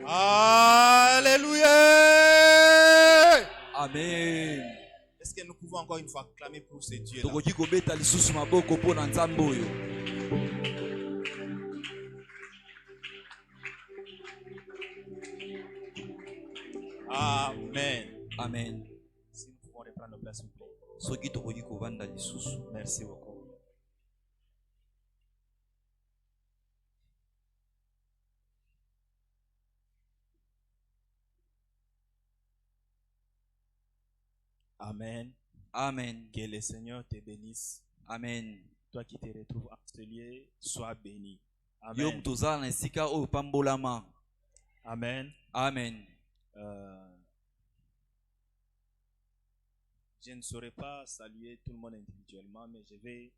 Alléluia. Amen. Est-ce que nous pouvons encore une fois clamer pour ce Dieu-là? Tokoki kobeta lisusu maboko pona nzambe oyo. Amen. Amen. Si nous pouvons reprendre nos places, s'il vous plaît. Soki tokoki kovanda lisusu. Merci beaucoup. Amen. Amen. Que le Seigneur te bénisse. Amen. Toi qui te retrouves en ce lieu, sois béni. Yo Amen. mtozala na esika oyo pambolama. Amen. Amen. Je ne saurais pas saluer tout le monde individuellement, mais je vais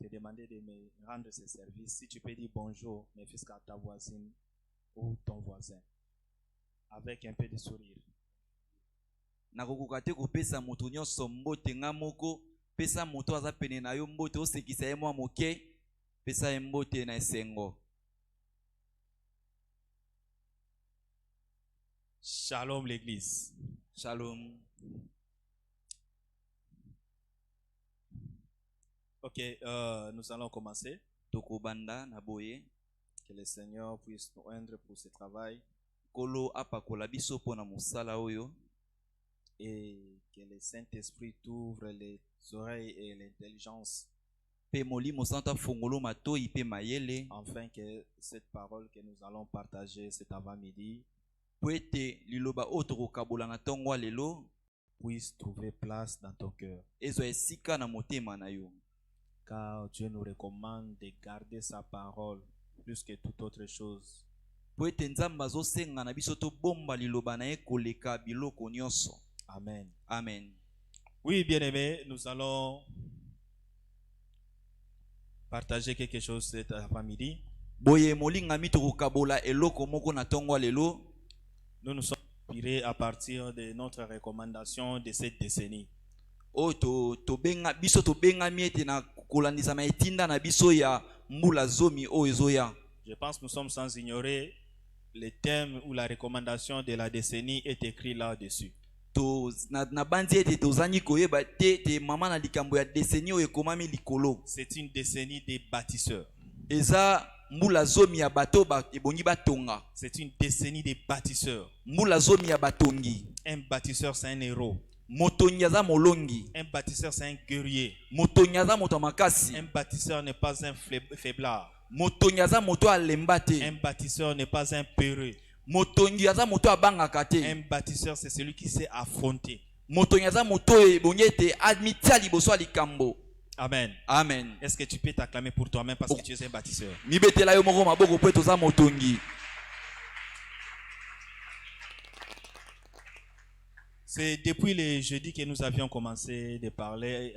te demander de me rendre ce service. Si tu peux dire bonjour, ne fût-ce qu'à ta voisine ou ton voisin, avec un peu de sourire. Nakokoka te kopesa moto nyonso mbote nga moko, pesa moto aza pene na yo mbote osekisa ye mwa moke, pesa ye mbote na esengo. Shalom l'église. Shalom. Ok, nous allons commencer. Tokobanda na boye. Que le Seigneur puisse nous rendre pour ce travail. Kolo apakola biso pona mosala oyo. Et que le Saint-Esprit t'ouvre les oreilles et l'intelligence. Pe molimo santa fongolo matoi pe mayele. Afin que cette parole que nous allons partager cet avant-midi Puete liloba otoko kabola na tongo lelo puisse trouver place dans ton cœur. Ezo esika na motema na yo. Car Dieu nous recommande de garder sa parole plus que toute autre chose. Puete nzamba zo senga na biso to bomba liloba na ye koleka biloko nyonso. Amen. Amen. Oui, bien-aimés, nous allons partager quelque chose cet après-midi. Boye molinga mitoko kabola eloko moko na tongo lelo. Nous nous sommes inspirés à partir de notre recommandation de cette décennie. O to benga biso to benga miete na kolandisa ma etinda na biso ya mbula zomi o ezoya. Je pense que nous sommes sans ignorer le thème ou la recommandation de la décennie est écrit là-dessus. To na bandi ete tozangi koyeba te mama na likambo ya décennie o ekomami likolo. C'est une décennie des bâtisseurs. Eza mbula zomi ya bato ba ebongi batonga. C'est une décennie des bâtisseurs. Mbula zomi ya batongi. Un bâtisseur, c'est un héros. Motongi aza molongi. Un bâtisseur, c'est un guerrier. Motongi aza moto makasi. Un bâtisseur n'est pas un faiblard. Motongi aza moto alemba te. Un bâtisseur n'est pas un peureux. Motongi aza moto abangaka te. Un bâtisseur, c'est celui qui sait affronter. Motongi aza moto ebongi ete admitia liboso likambo. Amen. Amen. Est-ce que tu peux t'acclamer pour toi-même parce que tu es un bâtisseur? Mibetela yo moko maboko po toza motongi. C'est depuis le jeudi que nous avions commencé de parler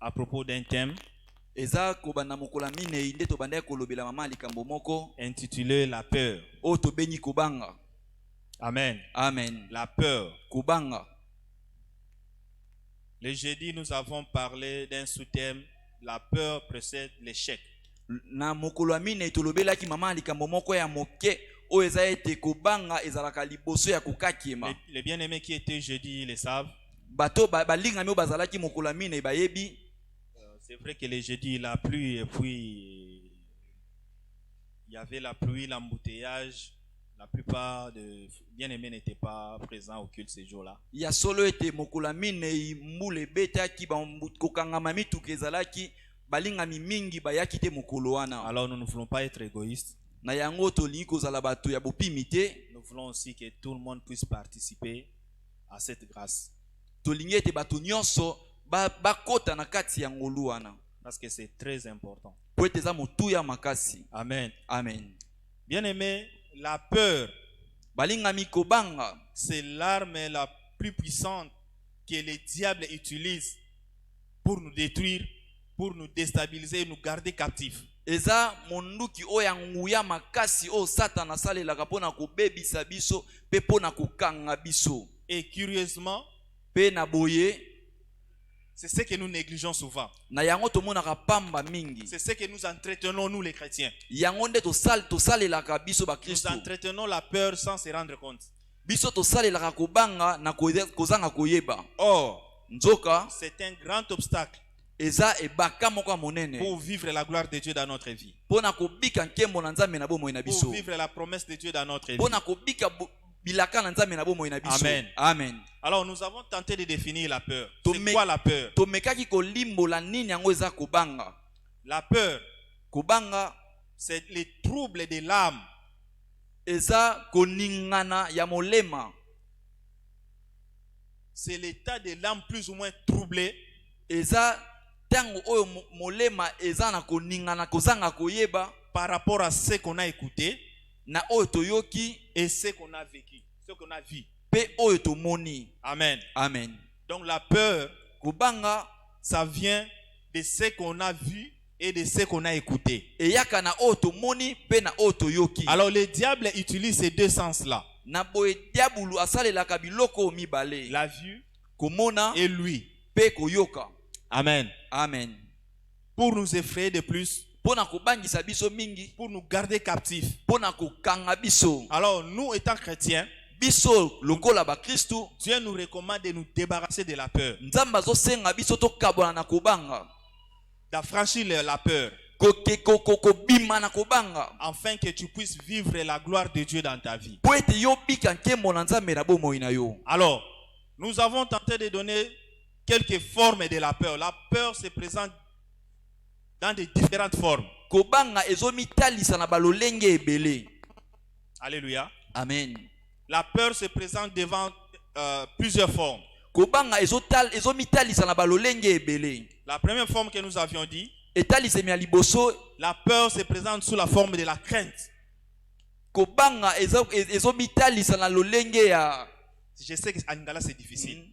à propos d'un thème Eza kobanda mokola minei nde tobanda kolobela mama likambo moko intitulé La peur. o tobengi kubanga. Amen. Amen. La peur. Kubanga. Le jeudi, nous avons parlé d'un sous-thème. La peur précède l'échec. Na mokolo minei tolobelaki mama likambo moko ya moke o eza ete kubanga ezalaka liboso ya kokakima. Les bien-aimés qui étaient jeudi, ils le savent. Bato balinga mi bazalaki mokolo minei bayebi. C'est vrai que le jeudi il a plu et puis il y avait la pluie, l'embouteillage. La plupart des bien-aimés n'étaient pas présents au culte ces jours-là. Ya solo ete mokolo minei mbule betaki ba kokangama mituka ezalaki balinga mingi bayaki te mokolo wana. Alors nous ne voulons pas être égoïstes. Na yango tolingi kozala bato ya bopimi te. Nous voulons aussi que tout le monde puisse participer à cette grâce. Tolingi ete bato nyonso bakota na kati ya ngolu wana. Parce que c'est très important. Po ete za motu ya makasi. Amen. Amen. Bien-aimé, la peur, balinga mikobanga, c'est l'arme la plus puissante que le diable utilise pour nous détruire, pour nous déstabiliser, nous garder captifs. eza monduki oyo nguya makasi o Satan asalelaka pona kobebisa biso pe pona kokanga biso. Et curieusement, Pe na boye c'est ce que nous négligeons souvent. na yango tomonaka pamba mingi. C'est ce que nous entretenons, nous les chrétiens. Yango nde tosalelaka biso ba Nous Kristo. entretenons la peur sans se rendre compte. Biso tosalelaka kobanga na kozanga koyeba. Or, Nzoka c'est un grand obstacle eza ebaka moko monene. pour vivre la gloire de Dieu dans notre vie. Pona kobika nkembo na Nzambe na bomoi na Pour biso. vivre la promesse de Dieu dans notre vie. Pona kobika bilaka na Nzambe na bomoi na biso. Amen. Amen. Alors nous avons tenté de définir la peur. Tome- C'est quoi la peur? Tomekaki kolimbola nini yango eza kobanga. La peur, Kobanga c'est les troubles de l'âme. eza koningana ya molema. C'est l'état de l'âme plus ou moins troublé Eza tango oyo molema eza na koningana kozanga koyeba par rapport à ce qu'on a écouté na oyo toyoki et ce qu'on a vécu, ce qu'on a vu. pe oyo tomoni. Amen. Amen. Donc la peur, Kobanga ça vient de ce qu'on a vu et de ce qu'on a écouté. eyaka na oyo tomoni pe na oyo toyoki. Alors le diable utilise ces deux sens-là, Na boye diabulu asalelaka biloko mibale. la vue Komona et lui. pe koyoka. Amen. Amen. Pour nous effrayer de plus, Pona kobangisa biso mingi, pour nous garder captifs. pona kokanga biso. Alors nous étant chrétiens, Biso lokola ba Kristo, Dieu nous recommande de nous débarrasser de la peur, Nzambe azosenga biso tokabola na kobanga. d'affranchir la peur, Kobima na kobanga. afin que tu puisses vivre la gloire de Dieu dans ta vie. Po ete yo bika nkembo na Nzambe na bomoi na yo. Alors, nous avons tenté de donner quelques formes de la peur. La peur se présente dans de différentes formes. Kobanga ezomitalisa na balolenge ebele. Alléluia. Amen. La peur se présente devant plusieurs formes. Kobanga ezomitalisa na balolenge ebele. La première forme que nous avions dit, Etalisemi ya liboso, la peur se présente sous la forme de la crainte. kobanga ezomitalisa na lolenge ya Je sais que en Lingala c'est difficile.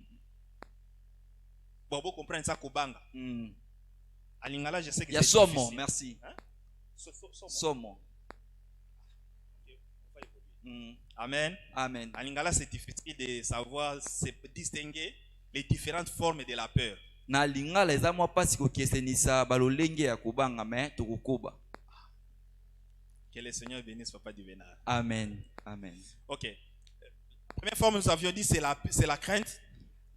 Bon, vous comprenez ça, Kobanga. En Lingala, je sais que ya c'est somo. difficile. Merci. Hein? Somo. Amen. Amen. En Lingala, c'est difficile de savoir distinguer les différentes formes de la peur. Na lingala eza mwa pasi kokesenisa balolenge ya kobanga me tokokoba. Que le Seigneur bénisse Papa du Bénard. Amen. Amen. Ok. La première forme, nous avions dit, c'est la crainte.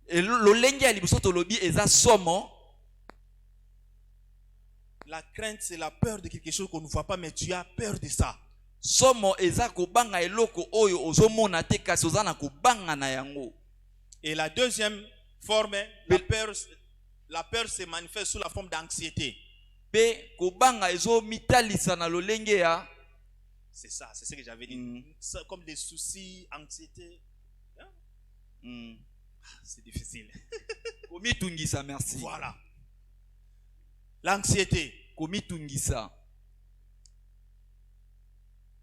Et lolenge ya liboso tolobi eza somo. La crainte, c'est la peur de quelque chose qu'on ne voit pas, mais tu as peur de ça. Somo eza kobanga eloko oyo ozomona te kasi oza na kobanga na yango. Et la deuxième forme, la peur se manifeste sous la forme d'anxiété. Pe kobanga ezomitalisa na lolenge ya C'est ça, c'est ce que j'avais dit. Ça, comme des soucis, anxiété. Hein? C'est difficile. komitungisa. Merci. Voilà. L'anxiété. Komitungisa.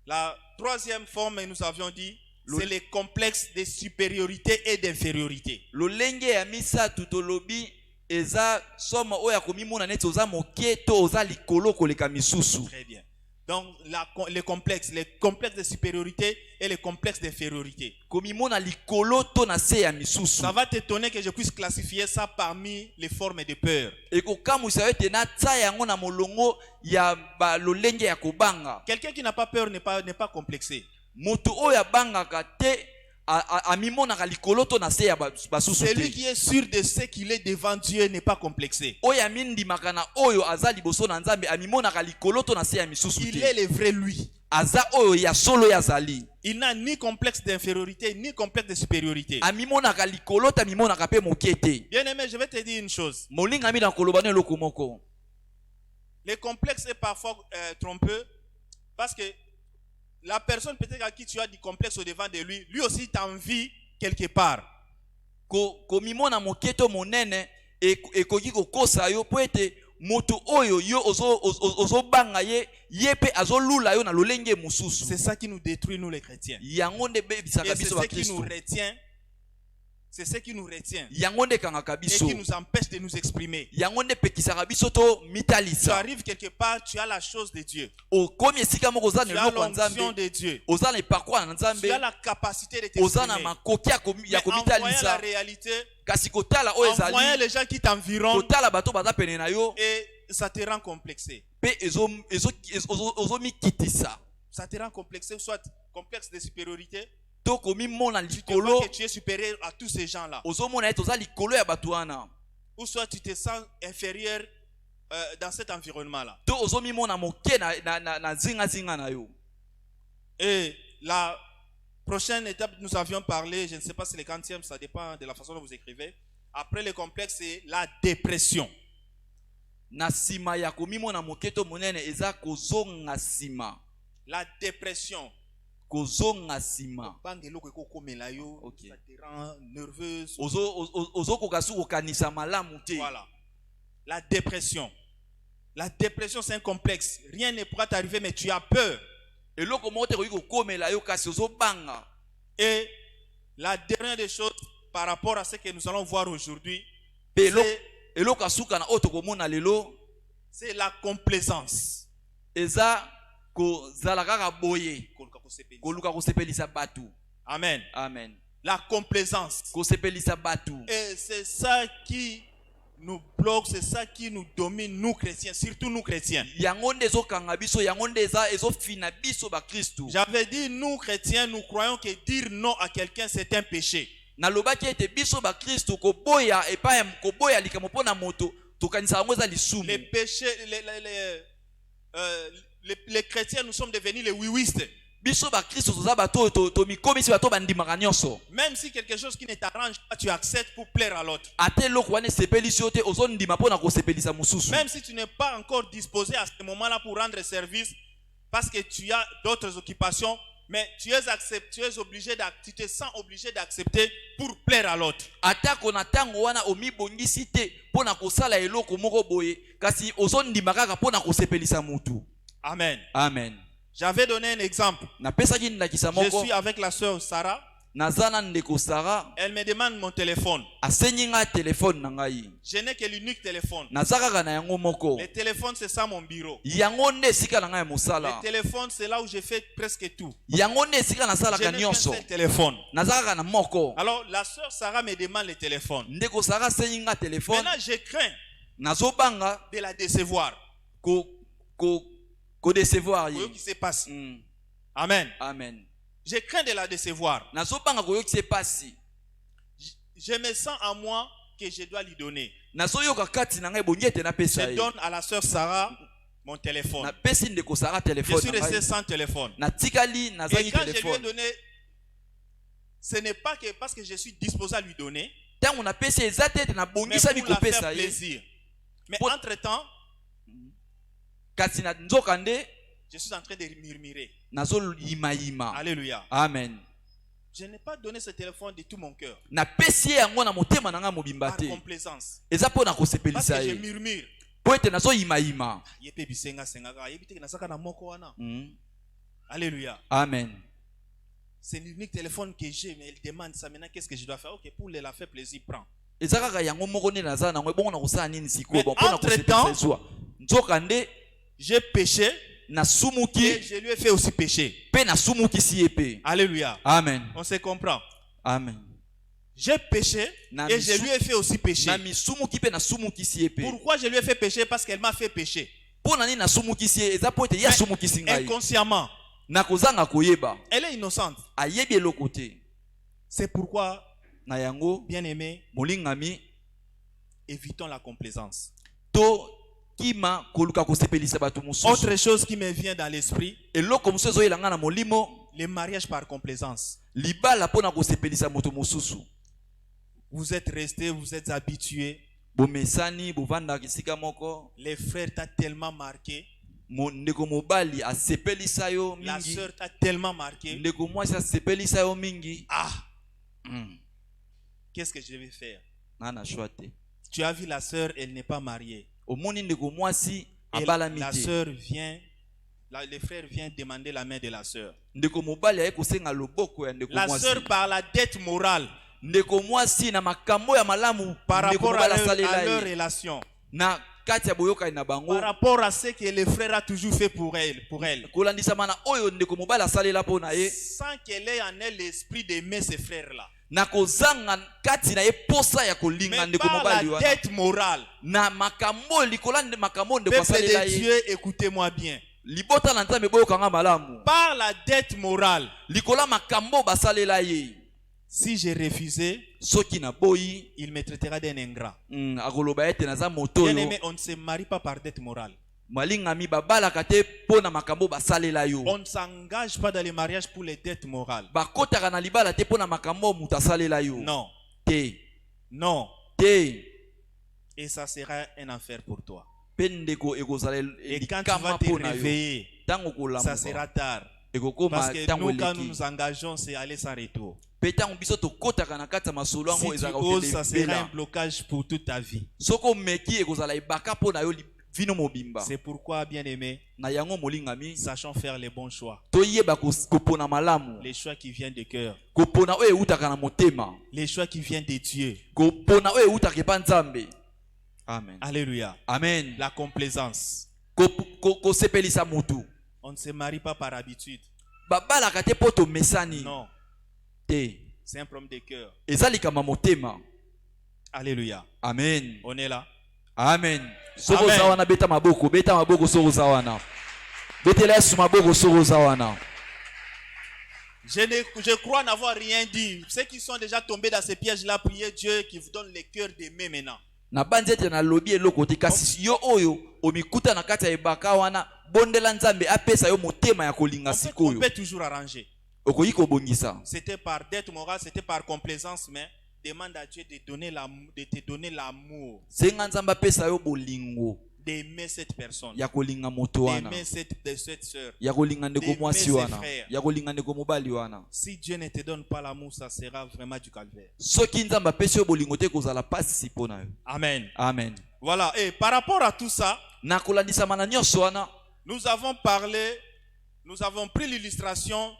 La troisième forme, nous avions dit, c'est les complexes de supériorité et d'infériorité. Lolenge ya misatu tolobi eza somo oya komimona neti oza moke to oza likolo koleka misusu. Très bien. Donc, les complexes de supériorité et les complexes d'infériorité. Komimona likolo to na se ya misusu. Ça va t'étonner que je puisse classifier ça parmi les formes de peur. Ekokamusa ete na tsa yango na molongo ya ba lolenge ya kobanga. Quelqu'un qui n'a pas peur n'est pas complexé. Moto oya bangaka te amimonaka likolo to na se ya basusu te. Celui qui est sûr de ce qu'il est devant Dieu n'est pas complexé. Oya mindimaka na oyo aza liboso na Nzambe amimonaka likolo to na se ya misusu te. Il est le vrai lui. Aza oyo ya solo ya zali. Il n'a ni complexe d'infériorité ni complexe de supériorité. Amimonaka likolo ta mimonaka pe moke te. Bien aimé, je vais te dire une chose. Molinga mi na koloba na eloko moko. Le complexe est parfois trompeux parce que la personne peut-être à qui tu as du complexe au devant de lui, lui aussi t'envie quelque part. Komimona moketo monene ekoki kokosa yo po ete moto oyo yo ozobanga ye pe azolula yo na lolenge mususu. C'est ça qui nous détruit nous les chrétiens. Yango nde bebisaka Et c'est biso ce ba qui nous Kristo. retient C'est ce qui nous retient yango nde kangaka et biso, qui nous empêche de nous exprimer. yango nde pekisaka biso to Tu mitalisa. arrives quelque part, tu as la chose de Dieu. Okomi esika moko oza na Tu as eloko ya l'onction Nzambe, de Dieu. oza na parcours na Tu Nzambe, as la capacité de oza na t'exprimer. makoki ya Mais en voyant la komitalisa. réalité, Kasi kotala oyo en voyant ezali, les gens qui t'environnent, kotala bato baza pene na yo, et ça te rend complexé. pe ozomikitisa. Ça te rend complexé, soit complexe de supériorité. To komimona Tu te likolo, vois que tu es supérieur à tous ces gens-là. ozomona ete oza likolo ya bato wana. Ou soit tu te sens inférieur dans cet environnement-là. To ozomimona moke na zinga na yo. Et la prochaine étape, nous avions parlé, je ne sais pas si c'est le 40e, ça dépend de la façon dont vous écrivez. Après le complexe, c'est la dépression. Na sima ya komimona moke to monene eza kozonga sima. La dépression. Kozonga sima. Okay. Ça te rend nerveuse. Ozokoka su kokanisa malamu te. Voilà. La dépression. La dépression, c'est un complexe. Rien ne pourra t'arriver, mais tu as peur. Eloko moko te koki kokomela yo kasi ozobanga. Et la dernière des choses par rapport à ce que nous allons voir aujourd'hui, eloko asuka na oyo tokomona lelo, c'est la complaisance. Eza kozala kaka boye koluka kosepelisa batu. Amen. Amen. La complaisance. Kosepelisa batu. Et c'est ça qui nous bloque, c'est ça qui nous domine, nous chrétiens, surtout nous chrétiens. J'avais dit, nous chrétiens, nous croyons que dire non à quelqu'un, c'est un péché. Les péchés, les chrétiens, nous sommes devenus les oui-wistes. Même si quelque chose qui ne t'arrange pas, tu acceptes pour plaire à l'autre. Même si tu n'es pas encore disposé à ce moment-là pour rendre service, parce que tu as d'autres occupations, mais tu es obligé, tu te sens obligé d'accepter pour plaire à l'autre. Amen. Amen. J'avais donné un exemple. Je suis avec la sœur Sarah. Elle me demande mon téléphone. Je n'ai que l'unique téléphone. Le téléphone, c'est ça mon bureau. Le téléphone, c'est là où je fais presque tout. Je n'ai qu'un seul téléphone. Alors la sœur Sarah me demande le téléphone. Maintenant, je crains de la décevoir. Décevoir. Qui se passe. Amen. Amen. Je crains de la décevoir. Je me sens en moi que je dois lui donner. Je donne à la sœur Sarah mon téléphone. Je suis resté sans téléphone. Et quand je lui ai donné, ce n'est pas que parce que je suis disposé à lui donner, mais pour la faire plaisir. Mais entre-temps, je suis en train de murmurer. Alléluia. Amen. Je n'ai pas donné ce téléphone de tout mon cœur. Par complaisance. Parce que je murmure. Alléluia. Amen. C'est l'unique téléphone que j'ai, mais elle demande ça. Maintenant, qu'est-ce que je dois faire? Ok, pour la faire plaisir, prends. Mais entre-temps, j'ai péché et je lui ai fait aussi pécher. Alléluia. Amen. On se comprend. Amen. J'ai péché et je lui ai fait aussi pécher. Pourquoi je lui ai fait pécher? Parce qu'elle m'a fait pécher. Inconsciemment. Elle est innocente. C'est pourquoi, bien aimé, évitons la complaisance. Autre chose qui me vient dans l'esprit, les mariages par complaisance. Vous êtes restés, vous êtes habitués. Les frères t'ont tellement marqué. La sœur t'a tellement marqué. Ah, qu'est-ce que je vais faire? Tu as vu la sœur, elle n'est pas mariée. Et la sœur vient, le frère vient demander la main de la sœur. La sœur, par la dette morale, ndeko mwasi na makambo ya malamu par ndeko rapport à mobali asalela leur ye relation, na kati ya boyokani na bango par rapport à ce que le frère a toujours fait pour elle, kolandisama na oyo ndeko mobali asalela mpo na ye sans qu'elle ait en elle l'esprit d'aimer ses frères là. na kozanga kati na ye posa ya kolinga Mais ndeko par mobali la wana dette morale, na makambo likola makambo ndeko peuple asalela de ye Dieu, écoutez-moi bien. libota na nzambe boyokanga malamu Par la dette morale, likola makambo basalela ye si j'ai refusé, soki na boyi il me traitera d'un ingrat. akoloba ete naza moto Bien oyo aimé, on ne se marie pas par dette morale. malingami babalaka te mpo na makambo basalela yo On ne s'engage pas dans le mariage pour les dettes morales. bakotaka na libala te mpo na makambo moto asalela yo Non, te non. te Et ça sera un enfer pour toi. mpe ndeko ekozala Et quand tu vas likama te mpo na yo réveiller, ntango ça sera kolamuka tard. ekokoma Parce que ntango nous, quand nous eleki nous engageons, c'est aller sans retour. mpe ntango biso tokotaka na kati ya masolo Si yango tu ezalaka oses, ça sera un okende blocage pour toute ta vie. soki omeki ekozala ebaka mpo na yo vino mobimba C'est pourquoi, bien aimé, na yango molingami sachons faire les bons choix. toyeba kopona malamu Les choix qui viennent de cœur. kopona oyo eutaka na motema Les choix qui viennent de Dieu. kopona oyo eutaka epa nzambe amen Alléluia. amen La complaisance. kosepelisa mutu On ne se marie pas par habitude. babalaka te mpo tomesani Non, te c'est un problème de cœur. eza likama motema Alléluia. amen On est là. amen soko Amen. oza wana beta maboko soko oza wana betela yesu maboko soko oza wana Je crois n'avoir rien dit. Ceux qui sont déjà tombés dans ces pièges-là, priez Dieu qui vous donne le cœur d'aimer maintenant. na banzi ete nalobi eloko te kasi yo oyo omikuta na kati ya ebaka wana bondela nzambe apesa yo motema ya kolinga On sikoyo peut toujours arranger. okoki kobongisa C'était par dette morale, c'était par complaisance, mais demande à Dieu de te donner l'amour, senga nzambe apesa yo bolingo d'aimer cette personne, ya kolinga moto wana d'aimer cette sœur. ya kolinga ndeko d'aimer mwasi ses wana frères. ya kolinga ndeko mobali wana Si Dieu ne te donne pas l'amour, ça sera vraiment du calvaire. soki nzambe apesi yo bolingo te kozala pasi mpo na yo Amen. amen Voilà. Et par rapport à tout ça, na kolandisama na nyonso wana nous avons pris l'illustration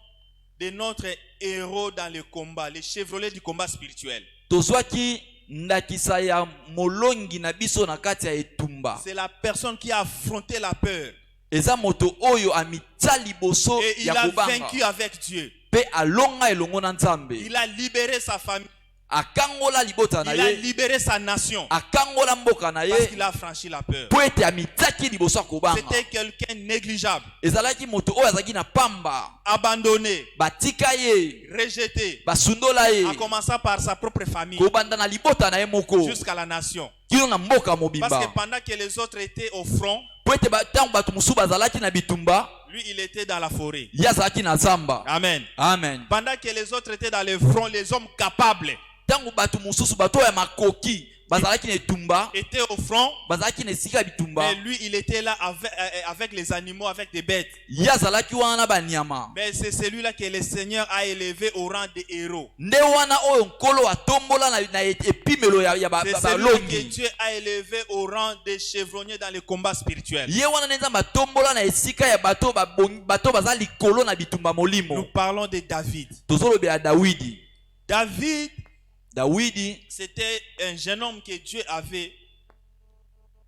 de notre héros dans le combat, le chevrolet du combat spirituel. tozwaki ndakisa ya molongi na biso na kati ya etumba C'est la personne qui a affronté la peur. eza moto oyo amitya liboso Et il ya a kobanga vaincu avec Dieu. mpe alonga elongo na nzambe Il a libéré sa famille. akangola libota na Il a ye libéré sa nation. akangola mboka na Parce ye qu'il a franchi la peur. mpo ete amityaki liboso ya kobanga C'était quelqu'un négligeable, ezalaki moto oyo azalaki na pamba abandonné, batika ye rejeté, basundola ye en commençant par sa propre famille kobanda na libota na ye moko jusqu'à la nation. kino na mboka Parce mobimba que pendant que les autres étaient au front, mpo ete ntango bato mosusu bazalaki na bitumba lui, il était dans la forêt. ye azalaki na zamba Amen. amen Pendant que les autres étaient dans le front, les hommes capables ntango bato mosusu bato oyo ya makoki bazalaki na etumba étaient au front, bazalaki na esika ya bitumba mais lui, il était là avec les animaux, avec des bêtes. ye azalaki wana na banyama Mais c'est celui-là que le Seigneur a élevé au rang de héros. nde wana oyo nkolo atombola na epimelo ya C'est celui-là que balongi Dieu a élevé au rang de chevronnier dans le combat spirituel. ye wana nde nzambe atombola na esika ya bato baza likolo na bitumba Nous molimo parlons de David. tozolobela dawidi David, c'était un jeune homme que Dieu avait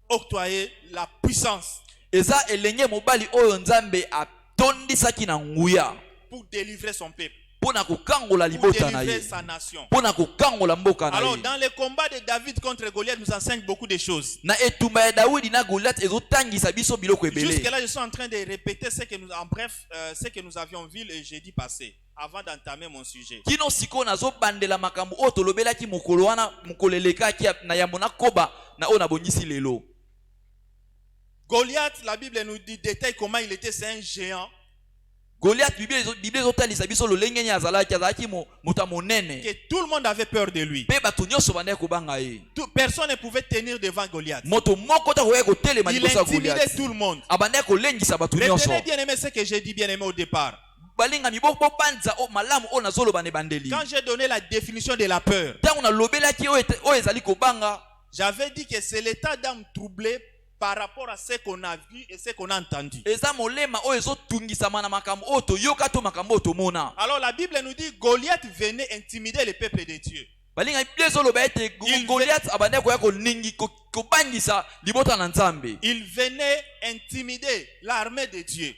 octroyé la puissance eza elenge mobali oyo nzambe atondisaki na nguya pour délivrer son peuple, mpo na kokangola pour libota na délivrer ye sa nation. mpo na kokangola mboka na Alors, ye dans le combat de David contre Goliath, nous enseigne beaucoup de choses. na etumba ya dawidi na goliath ezotangisa biso biloko ebele Jusque-là, je suis en train de répéter ce que nous avions vu le jeudi passé, avant d'entamer mon sujet. kino sikoyo nazobandela makambo oyo tolobelaki mokolo wana mokolo elekaki na yambo nakoba na oyo nabongisi lelo Goliath, la Bible nous dit détail comment il était, c'est un géant goliath bible ezotalisa biso lolenge nini azalaki moto ya monene que tout le monde avait peur de lui. mpe bato nyonso bandaki kobanga ye Personne ne pouvait tenir devant Goliath. moto moko te akoki kotelema Il liboso ya intimidait goliath tout le monde. abandaki kolengisa bato nyonso Retenez bien aimé ce que j'ai dit bien aimé au départ. balingami bopanza malamu oyo nazoloba na ebandeli Quand j'ai donné la définition de la peur, ntango nalobelaki oyo ezali kobanga j'avais dit que c'est l'état d'âme troublé par rapport à ce qu'on a vu et ce qu'on a entendu. eza molema oyo ezotungisama na makambo oyo toyoka to makambo oyo tomona Alors la Bible nous dit Goliath venait intimider le peuple de Dieu. Il venait intimider l'armée de Dieu.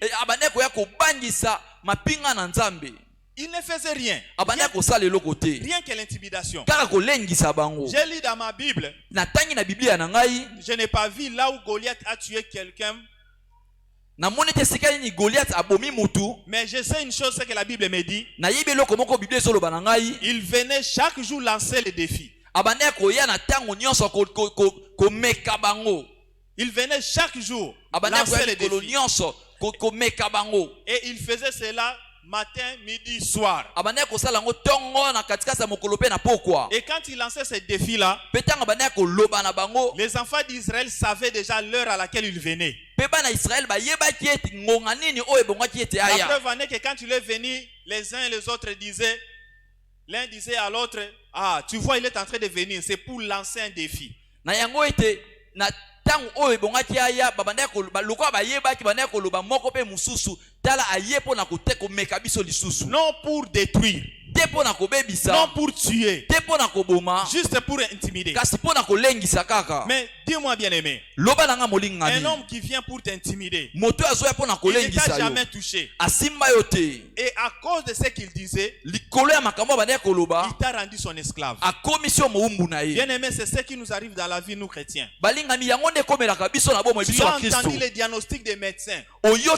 Il ne faisait rien. Rien que l'intimidation. J'ai lu dans ma Bible. Je n'ai pas vu là où Goliath a tué quelqu'un. Mais je sais une chose, c'est que la Bible me dit. Il venait chaque jour lancer les défis. Il venait chaque jour lancer les défis. Et il faisait cela matin, midi, soir. Et quand il lançait ces défis-là, les enfants d'Israël savaient déjà l'heure à laquelle il venait. La preuve en est que quand il est venu, les uns et les autres disaient, l'un disait à l'autre, ah, tu vois, il est en train de venir, c'est pour lancer un défi. Non pour détruire, non pour tuer, juste pour intimider. Mais dis-moi bien aimé, un homme qui vient pour t'intimider, il ne t'a jamais touché. Et à cause de ce qu'il disait, il t'a rendu son esclave. Bien aimé, c'est ce qui nous arrive dans la vie, nous chrétiens. Tu as entendu les diagnostics des médecins. Tu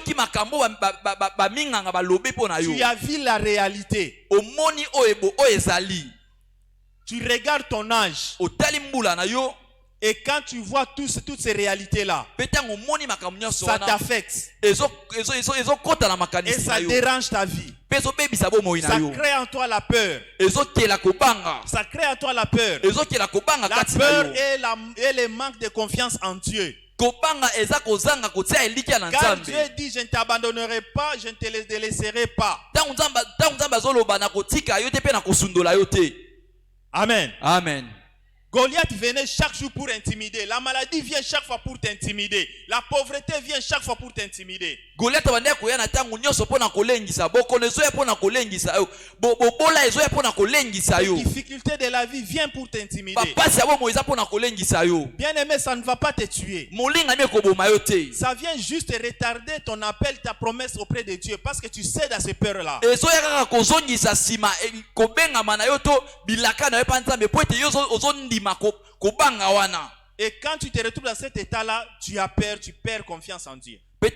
as vu la réalité. Tu regardes ton âge. Et quand tu vois toutes ces réalités-là, ça t'affecte. Et ça dérange ta vie. Ça crée en toi la peur. Ça crée en toi la peur. La peur et le manque de confiance en Dieu. Car Dieu dit, je ne t'abandonnerai pas, je ne te délaisserai pas. Amen. Amen. Goliath venait chaque jour pour intimider. La maladie vient chaque fois pour t'intimider. La pauvreté vient chaque fois pour t'intimider. Les difficultés de la vie viennent pour t'intimider. Bien aimé, ça ne va pas te tuer. Ça vient juste retarder ton appel, ta promesse auprès de Dieu. Parce que tu sais dans ces peurs-là. Et quand tu te retrouves dans cet état-là, tu as peur, tu perds confiance en Dieu. Mais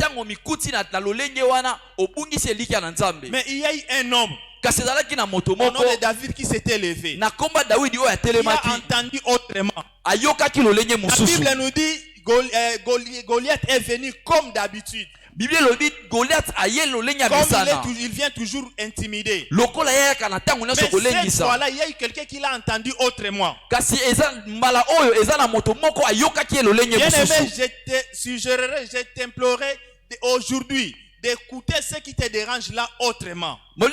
il y a eu un homme, au nom de David, qui s'était levé. Il a entendu autrement. La Bible nous dit Goliath est venu comme d'habitude. Comme il vient toujours intimider. Mais cette fois-là, il y a eu quelqu'un qui l'a entendu autrement. Bien aimé, je t'implorerai aujourd'hui d'écouter ce qui te dérange là autrement. Je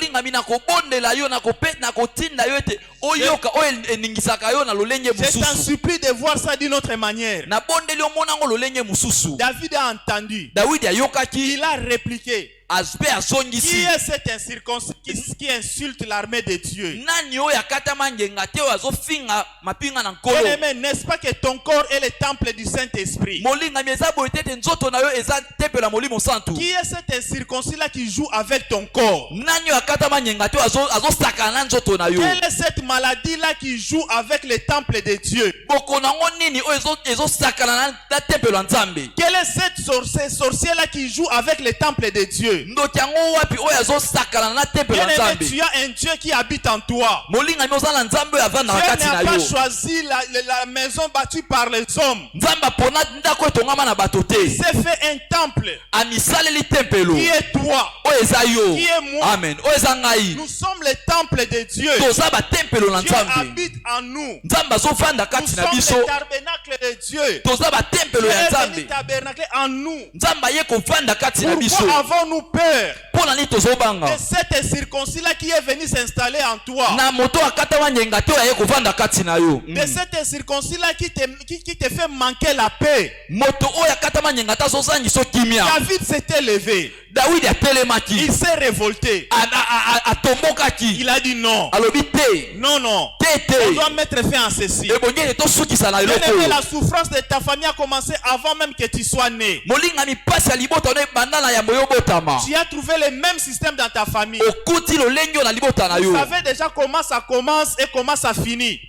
t'en supplie de voir ça d'une autre manière. David a entendu. Il a répliqué. Qui est cet incirconcis qui insulte l'armée de Dieu? Bien-aimé, n'est-ce pas que ton corps est le temple du Saint-Esprit? Qui est cet incirconcis-là qui joue avec ton corps? Quelle est cette maladie-là qui joue avec le temple de Dieu? Quelle est cette sorcière-là qui joue avec le temple de Dieu? Bien-aimé, tu as un Dieu qui habite en toi. Dieu n'a pas choisi la maison battue par les hommes. Il s'est fait un temple qui est toi, qui est moi. Amen. Nous sommes le temple de Dieu. Dieu habite en nous. Nous sommes le tabernacle de Dieu. Dieu est venu tabernacler en nous. Pourquoi avons-nous peur de cet incirconcis-là qui est venu s'installer en toi? De cet incirconcis-là qui te fait manquer la paix. David s'était levé. Il s'est révolté. Il a dit non. Non, non. On doit mettre fin à ceci. Bien-aimé, la souffrance de ta famille a commencé avant même que tu sois né. Tu as trouvé le même système dans ta famille. Vous savez déjà comment ça commence et comment ça finit.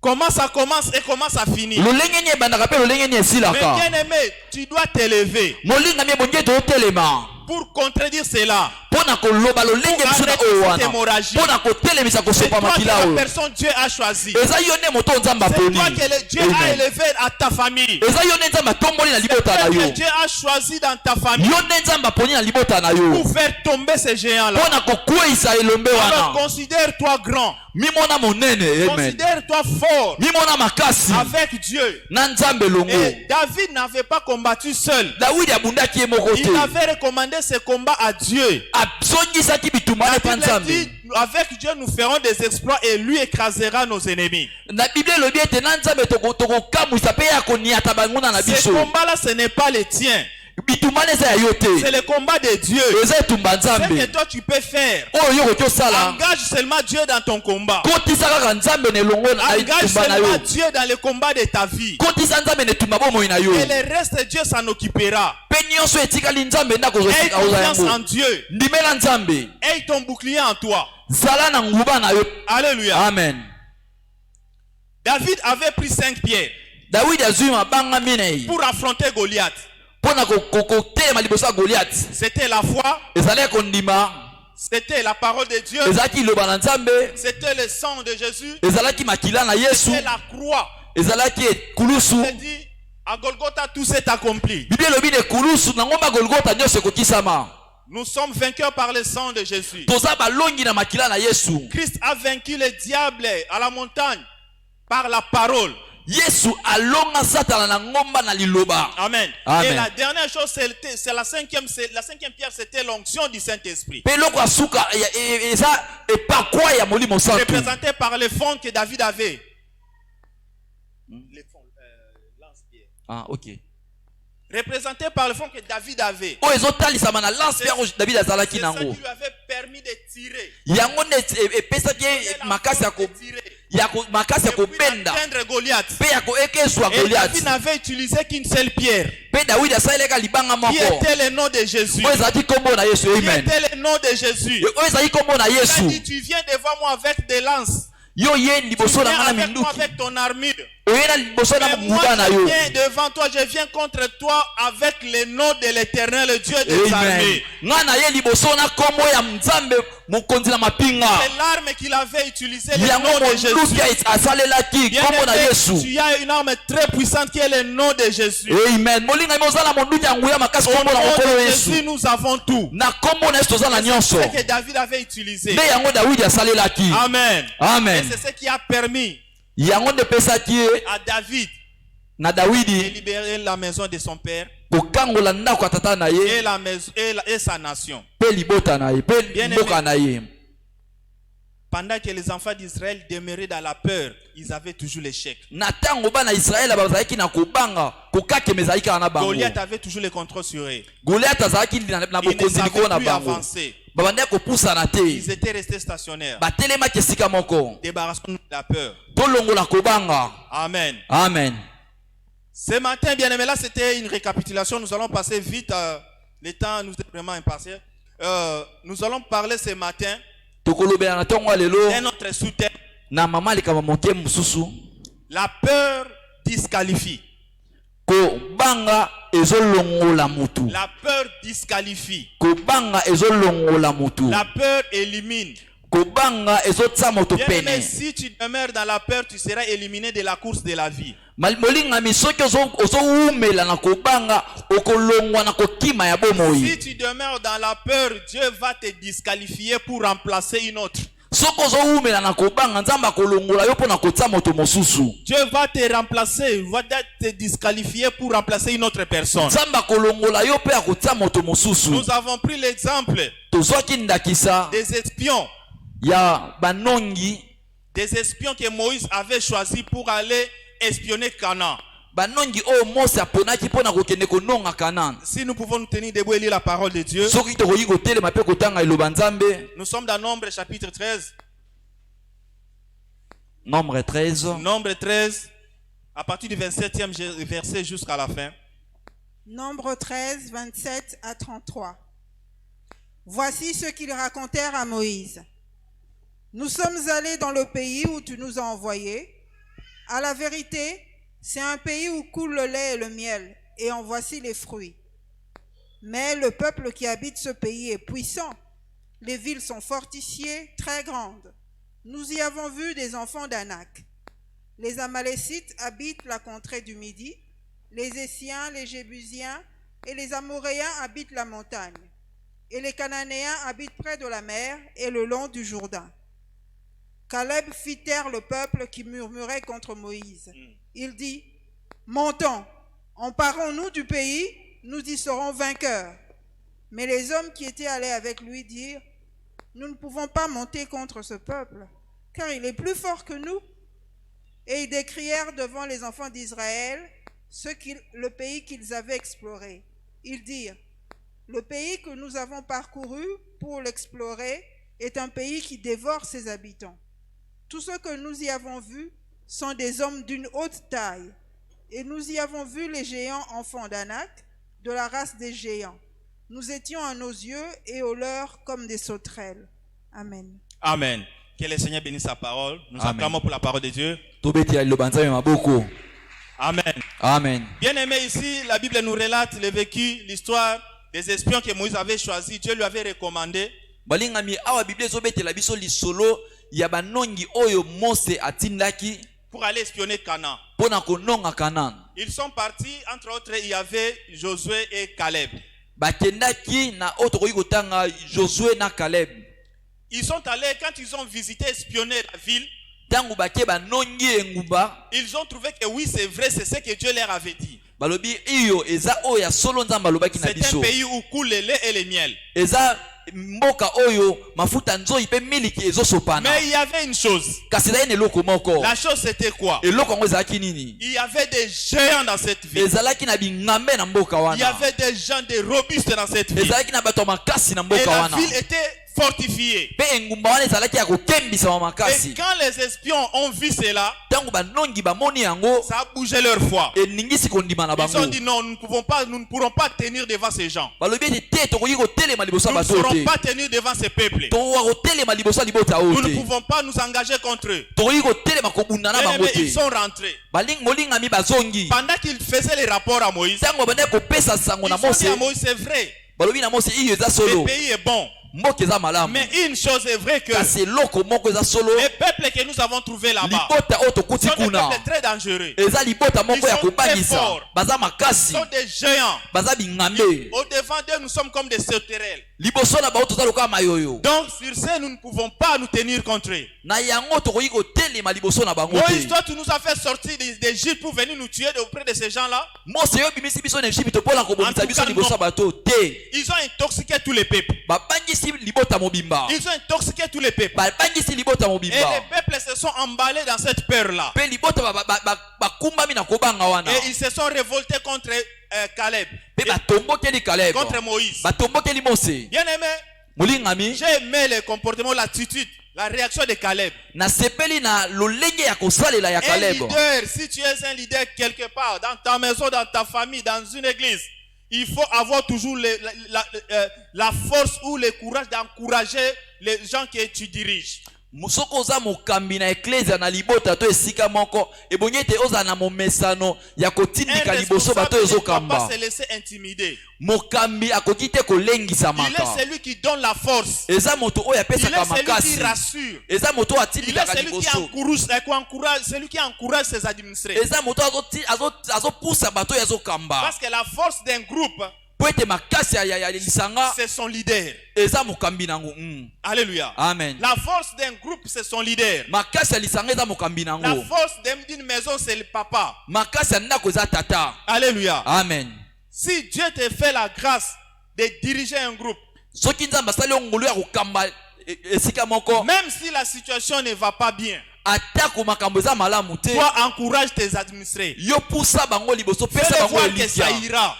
Comment ça commence et comment ça finit. Mais bien aimé, tu dois t'élever pour contredire cela. C'est toi que la personne Dieu a choisi. C'est toi que Dieu a élevé à ta famille. C'est toi que Dieu a choisi dans ta famille pour faire tomber ces géants-là. Alors considère-toi grand. Considère-toi fort avec Dieu. Et David n'avait pas combattu seul. Il avait recommandé ce combat à Dieu. David dit, avec Dieu nous ferons des exploits et lui écrasera nos ennemis. Ce combat-là, ce n'est pas le tien. C'est le combat de Dieu. Ce que toi tu peux faire. Engage seulement Dieu dans ton combat. Engage seulement Dieu dans le combat de ta vie. Et le reste, Dieu s'en occupera. Aie confiance en Dieu. Aie ton bouclier en toi. Alléluia. Amen. David avait pris 5 pierres pour affronter Goliath. C'était la foi. C'était la parole de Dieu. C'était le sang de Jésus. C'était la croix. Il dit, à Golgotha tout s'est accompli. Nous sommes vainqueurs par le sang de Jésus. Christ a vaincu le diable à la montagne par la parole. Amen. Amen. Et la dernière chose, c'est la cinquième pierre, c'était l'onction du Saint-Esprit. Représenté par les fonds que David avait. Les fonds, lance-pierre. Ah, ok. Représenté par le fonds que David avait. C'est ça qui lui avait permis de tirer. Atteindre Goliath. Et David n'avait utilisé qu'une seule pierre. Qui était le nom de Jésus. Qui était le nom de Jésus. Il a dit, tu viens devant moi avec des lances. Tu viens avec ton armure. Mais moi je viens devant toi, je viens contre toi avec le nom de l'Éternel, le Dieu des armées. C'est l'arme qu'il avait utilisée, le nom de Jésus. Tu as une arme très puissante qui est le nom de Jésus. Amen. Au nom de Jésus, nous avons tout. C'est ce que David avait utilisé. Amen. Amen. Et c'est ce qui a permis à David de libérer la maison de son père et sa nation. Bien-aimé, pendant que les enfants d'Israël demeuraient dans la peur, ils avaient toujours l'échec. Goliath avait toujours le contrôle sur eux. Ils ne savaient plus avancer. Ils étaient restés stationnaires. Débarrassons-nous de la peur. Amen. Amen. Ce matin, bien aimé, là c'était une récapitulation. Nous allons passer vite. Le temps nous est vraiment impartial. Nous allons parler ce matin d'un autre sous-thème. La peur disqualifie. La peur disqualifie. La peur élimine. Bien-aimé, si tu demeures dans la peur, tu seras éliminé de la course de la vie. Si tu demeures dans la peur, Dieu va te disqualifier pour remplacer une autre. Dieu va te remplacer, va te disqualifier pour remplacer une autre personne. Nous avons pris l'exemple des espions. Des espions que Moïse avait choisis pour aller espionner Canaan. Si nous pouvons nous tenir debout et lire la parole de Dieu. Nous sommes dans Nombre chapitre 13. Nombre 13. Nombre 13. À partir du 27e verset jusqu'à la fin. Nombre 13, 27 à 33. Voici ce qu'ils racontèrent à Moïse. Nous sommes allés dans le pays où tu nous as envoyés. À la vérité, c'est un pays où coule le lait et le miel, et en voici les fruits. Mais le peuple qui habite ce pays est puissant. Les villes sont fortifiées, très grandes. Nous y avons vu des enfants d'Anak. Les Amalécites habitent la contrée du Midi. Les Essiens, les Jébusiens et les Amoréens habitent la montagne. Et les Cananéens habitent près de la mer et le long du Jourdain. Caleb fit taire le peuple qui murmurait contre Moïse. Il dit, « Montons, emparons-nous du pays, nous y serons vainqueurs. » Mais les hommes qui étaient allés avec lui dirent, « Nous ne pouvons pas monter contre ce peuple, car il est plus fort que nous. » Et ils décrièrent devant les enfants d'Israël le pays qu'ils avaient exploré. Ils dirent, « Le pays que nous avons parcouru pour l'explorer est un pays qui dévore ses habitants. Tous ceux que nous y avons vus sont des hommes d'une haute taille, et nous y avons vu les géants enfants d'Anak, de la race des géants. Nous étions à nos yeux et aux leurs comme des sauterelles. » Amen. Amen. Que le Seigneur bénisse sa parole. Nous acclamons pour la parole de Dieu. Amen. Amen. Bien aimé, ici, la Bible nous relate le vécu, l'histoire des espions que Moïse avait choisis. Dieu lui avait recommandé. Pour aller espionner Canaan. Ils sont partis, entre autres, il y avait Josué et Caleb. Ils sont allés, quand ils ont visité, espionné la ville, ils ont trouvé que oui, c'est vrai, c'est ce que Dieu leur avait dit. C'est un pays où coule le lait et le miel. Mais il y avait une chose. La chose c'était quoi? Il y avait des géants dans cette ville. Il y avait des gens, des robustes dans cette ville. Et la ville était fortifiée. Et quand les espions ont vu cela, ça a bougé leur foi. Ils ont dit non, nous ne pourrons pas tenir devant ces gens. Nous ne pourrons pas tenir devant ces peuples. Nous ne pouvons pas nous engager contre eux. Et ils sont rentrés. Pendant qu'ils faisaient les rapports à Moïse, ils ont dit à Moïse, c'est vrai, le pays est bon. Mais une chose est vraie, que les peuples que nous avons trouvés là-bas sont des peuples très dangereux. Ils sont très forts. Ils sont des géants. Au devant d'eux, nous sommes comme des sauterelles. Donc sur ce, nous ne pouvons pas nous tenir contre eux. Moïse, toi tu nous as fait sortir d'Égypte pour venir nous tuer auprès de ces gens-là. En tout cas, ils ont intoxiqué tous les peuples. Ils ont intoxiqué tous les peuples. Et les peuples se sont emballés dans cette peur-là. Et ils se sont révoltés contre Caleb. Contre Moïse. Bien aimé, j'ai aimé le comportement, l'attitude, la réaction de Caleb. Un leader, si tu es un leader quelque part, dans ta maison, dans ta famille, dans une église, il faut avoir toujours la force ou le courage d'encourager les gens que tu diriges. Il ne faut pas se laisser intimider. Il est celui qui donne la force. Il est celui qui rassure. Il est celui qui encourage ses administrés. Parce que la force d'un groupe, c'est son leader. Alléluia. Amen. La force d'un groupe, c'est son leader. La force d'une maison, c'est le papa. Alléluia. Amen. Si Dieu te fait la grâce de diriger un groupe, même si la situation ne va pas bien, Toi, encourage tes administrés. Fais-les voir que ça ira.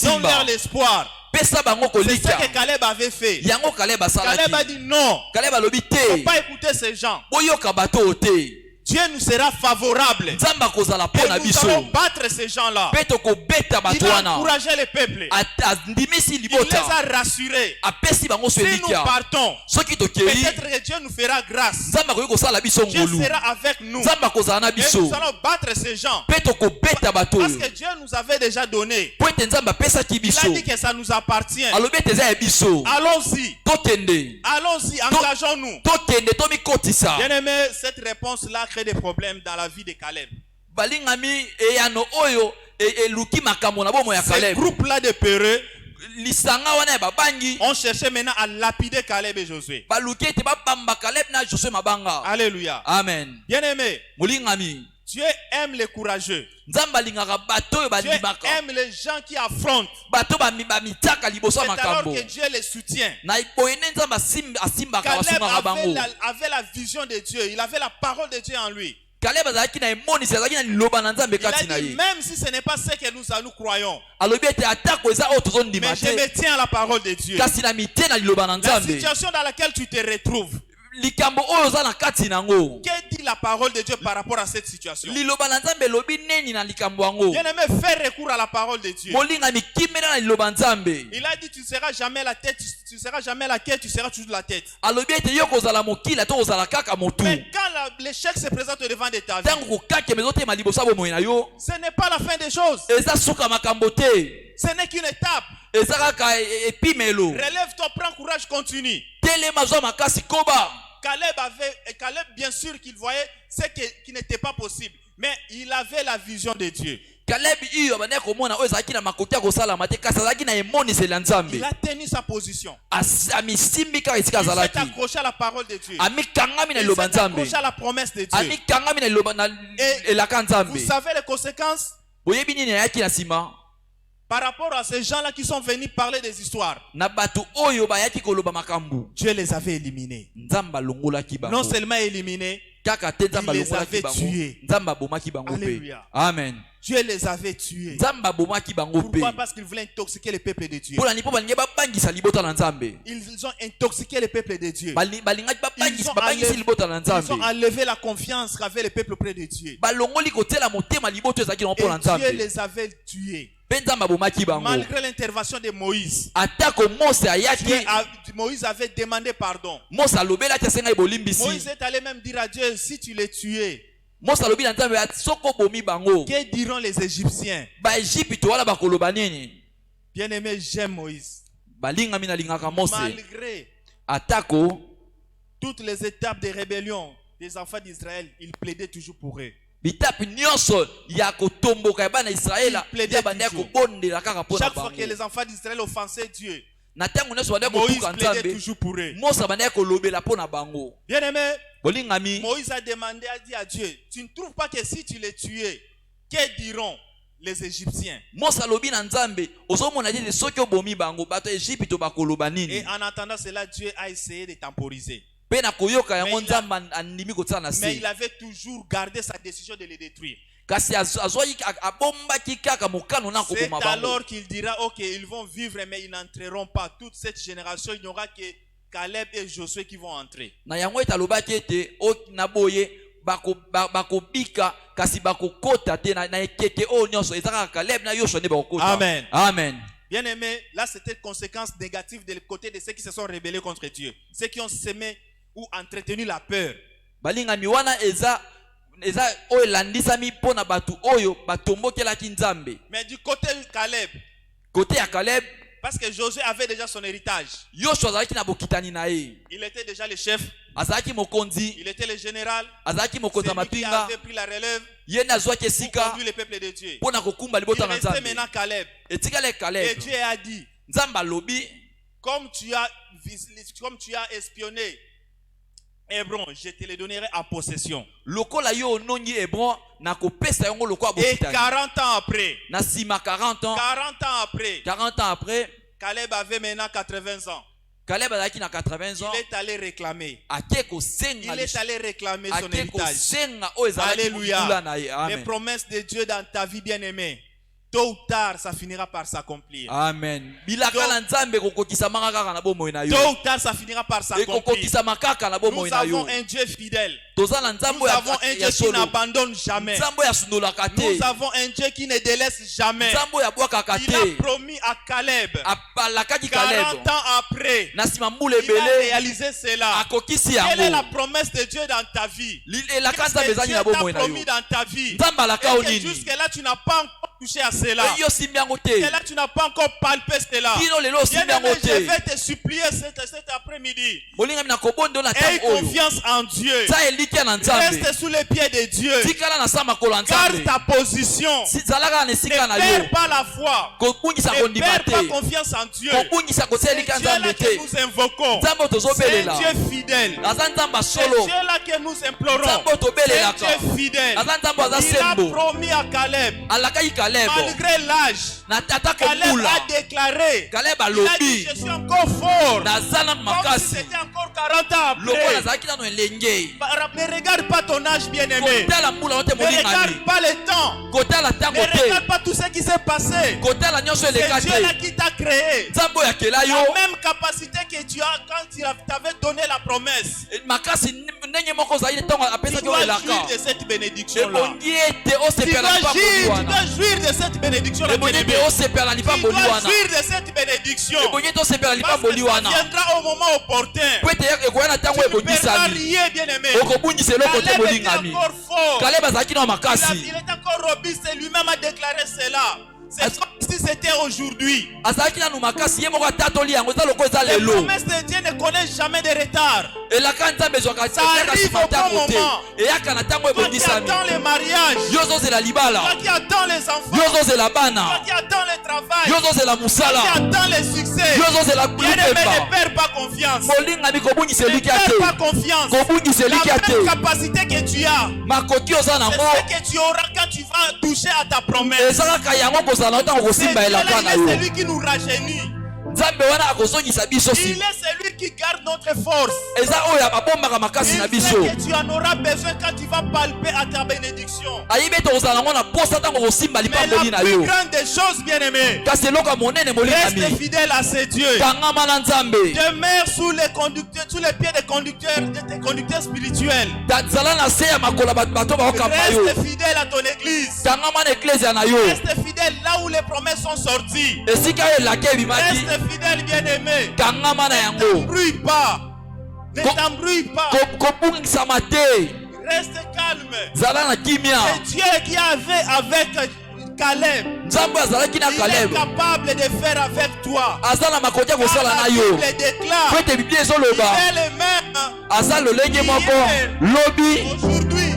Donne-leur l'espoir. C'est ce que Caleb avait fait. Caleb a dit non. Il ne faut pas écouter ces gens. Dieu nous sera favorable. Et nous allons battre ces gens-là. Il a encouragé le peuple. Il les a rassurés. Si nous partons, peut-être que Dieu nous fera grâce. Dieu sera avec nous. Et nous allons battre ces gens. Parce que Dieu nous avait déjà donné. Il a dit que ça nous appartient. Allons-y. Allons-y, engageons-nous. Bien-aimé, cette réponse-là crée des problèmes dans la vie de Caleb. Ce groupe-là de peureux on cherchait maintenant à lapider Caleb et Josué. Alléluia. Amen. Bien-aimé, Dieu aime les courageux. Dieu aime les gens qui affrontent. C'est alors que Dieu les soutient. Caleb avait la vision de Dieu. Il avait la parole de Dieu en lui. Il a dit, même si ce n'est pas ce que nous croyons, mais je me tiens à la parole de Dieu. La situation dans laquelle tu te retrouves, que dit la parole de Dieu par rapport à cette situation? Bien-aimé, fais recours à la parole de Dieu. Il a dit, tu ne seras jamais la tête, tu ne seras jamais la queue, tu seras toujours la tête. Mais quand l'échec se présente devant de ta vie, ce n'est pas la fin des choses. Ce n'est qu'une étape. Relève-toi, prends courage, continue. Caleb, bien sûr qu'il voyait ce qui n'était pas possible, mais il avait la vision de Dieu. Il a tenu sa position. Il s'est accroché à la parole de Dieu. Il s'est accroché à la promesse de Dieu. Et vous savez les conséquences par rapport à ces gens-là qui sont venus parler des histoires. Dieu les avait éliminés. Non seulement éliminés, il les avait tués. Alléluia. Amen. Dieu les avait tués. Pourquoi? Parce qu'ils voulaient intoxiquer le peuple de Dieu. Ils ont intoxiqué le peuple de Dieu. Ils ont enlevé la confiance qu'avait le peuple auprès de Dieu. Et Dieu les avait tués. Malgré l'intervention de Moïse, Moïse avait demandé pardon. Moïse est allé même dire à Dieu, si tu les tuais, que diront les Égyptiens? Bien-aimé, j'aime Moïse. Malgré toutes les étapes de rébellion des enfants d'Israël, il plaidait toujours pour eux. Chaque fois que les enfants d'Israël offensaient Dieu, Moïse plaidait toujours pour eux. Bien-aimé, Moïse a demandé, a dit à Dieu, tu ne trouves pas que si tu les tuais, que diront les Égyptiens? Et en attendant cela, Dieu a essayé de temporiser. Mais il avait toujours gardé sa décision de les détruire. C'est alors qu'il dira, ok, ils vont vivre mais ils n'entreront pas. Toute cette génération, il n'y aura que Caleb et Josué qui vont entrer. Amen. Amen. Bien aimé, là c'était une conséquence négative du côté de ceux qui se sont rebellés contre Dieu. Ceux qui ont semé ou entretenu la peur. Mais du côté de Caleb, parce que Josué avait déjà son héritage. Il était déjà le chef. Il était le général. C'est lui qui avait pris la relève pour conduire le peuple de Dieu. Il restait maintenant Caleb. Et Dieu a dit, comme tu as espionné Hébron, je te le donnerai en possession. Et 40 ans après, Caleb avait maintenant 80 ans. Caleb azalaki na 80 ans. Il est allé réclamer. Il est allé réclamer son héritage. Alléluia. Les promesses de Dieu dans ta vie bien-aimée, tôt ou tard, ça finira par s'accomplir. Amen. Tôt ou tard, ça finira par s'accomplir. Nous avons un Dieu fidèle. Nous avons un Dieu qui n'abandonne jamais. Nous avons un Dieu qui ne délaisse jamais. Il a promis à Caleb, 40 ans après, il a réalisé cela. Quelle est la promesse de Dieu dans ta vie? Qu'est-ce que Dieu t'a promis dans ta vie? Et jusque-là, tu n'as pas encore touché à cela. Jusque-là, tu n'as pas encore palpé cela. Bien-aimé, je vais te supplier cet après-midi. Aie confiance en Dieu. Reste sous les pieds de Dieu. Garde ta position. Ne perds pas la foi. Ne perds pas confiance en Dieu. C'est Dieu-là que nous invoquons. C'est Dieu fidèle. C'est Dieu-là que nous implorons. C'est Dieu fidèle. Il a promis à Caleb. Malgré l'âge, Caleb a déclaré. Il a dit, je suis encore fort. Comme si c'était encore 40 ans après. Ne regarde pas ton âge bien-aimé. Ne regarde pas le temps. Ne regarde pas tout ce qui s'est passé. C'est Dieu là qui t'a créé. La même capacité que tu as quand tu t'avais donné la promesse. Tu dois jouir de cette bénédiction-là. Tu dois jouir de cette bénédiction. Tu dois jouir de cette bénédiction. Parce que ça viendra au moment opportun. Tu ne perdras rien, bien-aimé. Caleb était encore fort. Il est encore robuste et lui-même a déclaré cela. C'est comme si c'était aujourd'hui. Les promesses de Dieu ne connaissent jamais de retard. Ça arrive au bon moment. Toi qui attends le mariage, toi qui attends les enfants, toi qui attends le travail, toi qui attends le succès, bien-aimé, ne perds pas confiance. Ne perds pas confiance. La même capacité que tu as, c'est ce que tu auras quand tu vas toucher à ta promesse. C'est celui qui nous rajeunit. Il est celui qui garde notre force. Il sait que tu en auras besoin quand tu vas palper à ta bénédiction. Mais la plus grande des choses, bien-aimé, reste fidèle à ce Dieu. Demeure sous les conducteurs, sous les pieds des conducteurs spirituels. Reste fidèle à ton église. Reste fidèle là où les promesses sont sorties. Reste fidèle, bien-aimé. Ne t'embrouille pas. Ne t'embrouille pas. Reste calme. C'est Dieu qui avait avec Caleb. Il est capable de faire avec toi. La Bible déclare qu'il est le même aujourd'hui et